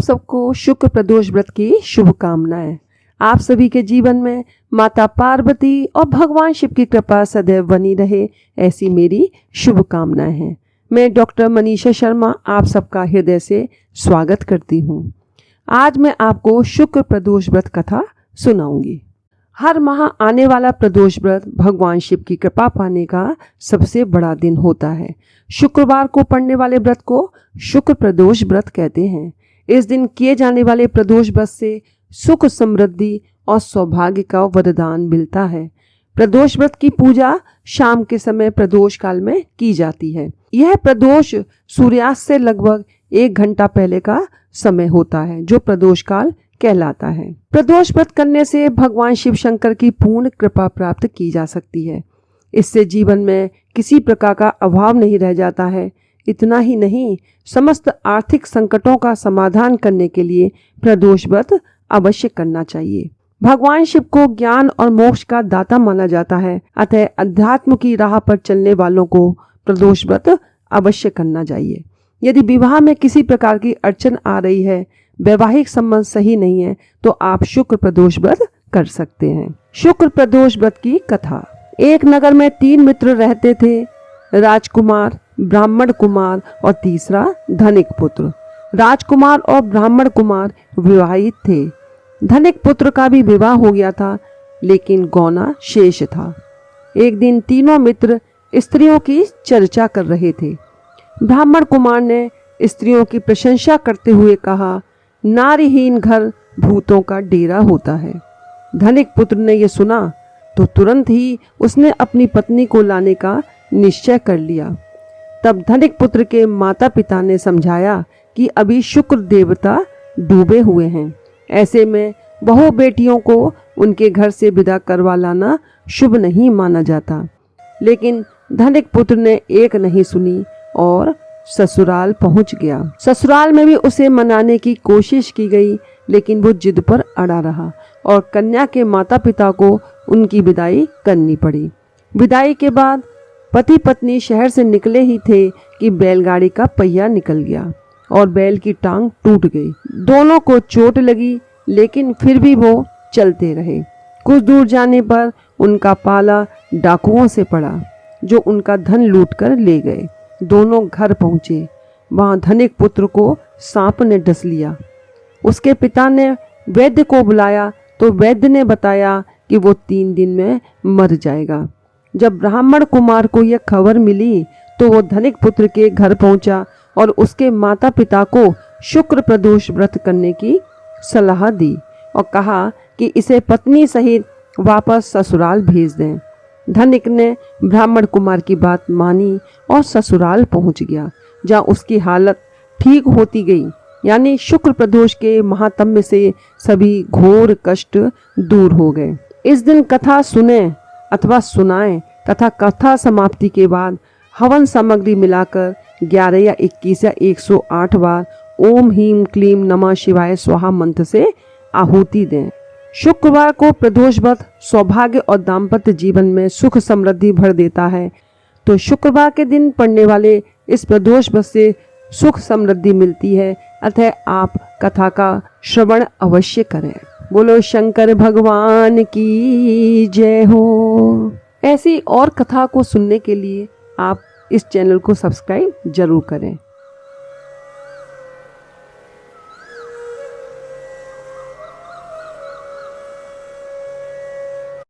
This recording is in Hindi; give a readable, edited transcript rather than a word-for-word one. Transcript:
सबको शुक्र प्रदोष व्रत की शुभकामनाएं। आप सभी के जीवन में माता पार्वती और भगवान शिव की कृपा सदैव बनी रहे, ऐसी मेरी शुभकामनाएं हैं। मैं डॉक्टर मनीषा शर्मा आप सबका हृदय से स्वागत करती हूँ। आज मैं आपको शुक्र प्रदोष व्रत कथा सुनाऊंगी। हर माह आने वाला प्रदोष व्रत भगवान शिव की कृपा पाने का सबसे बड़ा दिन होता है। शुक्रवार को पड़ने वाले व्रत को शुक्र प्रदोष व्रत कहते हैं। इस दिन किए जाने वाले प्रदोष व्रत से सुख, समृद्धि और सौभाग्य का वरदान मिलता है। प्रदोष व्रत की पूजा शाम के समय प्रदोष काल में की जाती है। यह प्रदोष सूर्यास्त से लगभग 1 घंटा पहले का समय होता है, जो प्रदोष काल कहलाता है। प्रदोष व्रत करने से भगवान शिव शंकर की पूर्ण कृपा प्राप्त की जा सकती है। इससे जीवन में किसी प्रकार का अभाव नहीं रह जाता है। इतना ही नहीं, समस्त आर्थिक संकटों का समाधान करने के लिए प्रदोष व्रत अवश्य करना चाहिए। भगवान शिव को ज्ञान और मोक्ष का दाता माना जाता है, अतः अध्यात्म की राह पर चलने वालों को प्रदोष व्रत अवश्य करना चाहिए। यदि विवाह में किसी प्रकार की अड़चन आ रही है, वैवाहिक संबंध सही नहीं है, तो आप शुक्र प्रदोष व्रत कर सकते हैं। शुक्र प्रदोष व्रत की कथा। एक नगर में 3 मित्र रहते थे, राजकुमार, ब्राह्मण कुमार और तीसरा धनिक पुत्र। राजकुमार और ब्राह्मण कुमार विवाहित थे। धनिक पुत्र का भी विवाह हो गया था, लेकिन गौना शेष था। एक दिन तीनों मित्र स्त्रियों की चर्चा कर रहे थे। ब्राह्मण कुमार ने स्त्रियों की प्रशंसा करते हुए कहा, नारीहीन घर भूतों का डेरा होता है। धनिक पुत्र ने यह सुना तो तुरंत ही उसने अपनी पत्नी को लाने का निश्चय कर लिया। तब धनिक पुत्र के माता पिता ने समझाया कि अभी शुक्र देवता डूबे हुए हैं, ऐसे में बहु बेटियों को उनके घर से विदा करवा लाना शुभ नहीं माना जाता। लेकिन धनिक पुत्र ने एक नहीं सुनी और ससुराल पहुंच गया। ससुराल में भी उसे मनाने की कोशिश की गई, लेकिन वो जिद पर अड़ा रहा और कन्या के माता पिता को उनकी विदाई करनी पड़ी। विदाई के बाद पति पत्नी शहर से निकले ही थे कि बैलगाड़ी का पहिया निकल गया और बैल की टांग टूट गई। दोनों को चोट लगी, लेकिन फिर भी वो चलते रहे। कुछ दूर जाने पर उनका पाला डाकुओं से पड़ा, जो उनका धन लूट कर ले गए। दोनों घर पहुंचे। वहां धनिक पुत्र को सांप ने डस लिया। उसके पिता ने वैद्य को बुलाया तो वैद्य ने बताया कि वो 3 दिन में मर जाएगा। जब ब्राह्मण कुमार को यह खबर मिली तो वो धनिक पुत्र के घर पहुंचा और उसके माता पिता को शुक्र प्रदोष व्रत करने की सलाह दी और कहा कि इसे पत्नी सहित वापस ससुराल भेज दें। धनिक ने ब्राह्मण कुमार की बात मानी और ससुराल पहुंच गया, जहां उसकी हालत ठीक होती गई। यानी शुक्र प्रदोष के महात्म्य से सभी घोर कष्ट दूर हो गए। इस दिन कथा सुने अथवा सुनाएं तथा कथा समाप्ति के बाद हवन सामग्री मिलाकर 11 या 21 या 108 बार ओम ह्रीं क्लीं नमः शिवाय स्वाहा मंत्र से आहुति दें। शुक्रवार को प्रदोष व्रत सौभाग्य और दाम्पत्य जीवन में सुख समृद्धि भर देता है, तो शुक्रवार के दिन पड़ने वाले इस प्रदोष व्रत से सुख समृद्धि मिलती है। अतः आप कथा का श्रवण अवश्य करें। बोलो शंकर भगवान की जय हो। ऐसी और कथा को सुनने के लिए आप इस चैनल को सब्सक्राइब जरूर करें।